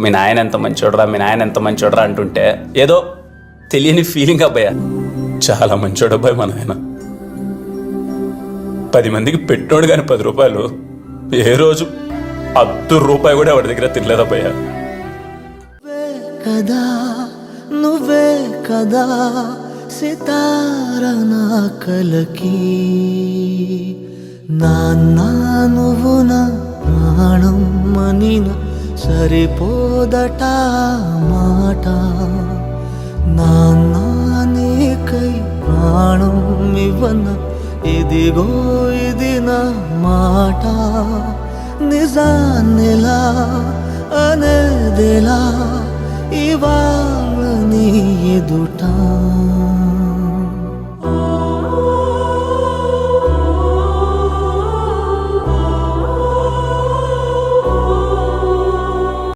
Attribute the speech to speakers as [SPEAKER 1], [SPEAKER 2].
[SPEAKER 1] మీ నాయన ఎంత మంచోడరా, మీ నాయన ఎంత మంచోడరా అంటుంటే ఏదో తెలియని ఫీలింగ్ అబ్బాయ. చాలా మంచోడు అబ్బాయి మా నాయన. 10 మందికి పెట్టోడు కానీ 10 రూపాయలు ఏ రోజు ₹1 కూడా ఎవరి దగ్గర తినలేదబ్బయ్యా.
[SPEAKER 2] కదా నువ్వే కదా సితార నా కలకి, నాన్న నువ్వు నా ప్రాణం మనిన సరిపోదట మాట. నాన్న నీకై ప్రాణం ఇవ్వన ఇదిగో ఇది నా మాట. నిజాన్నిలా అనేదిలా ఇవాళ నీ ఎదుట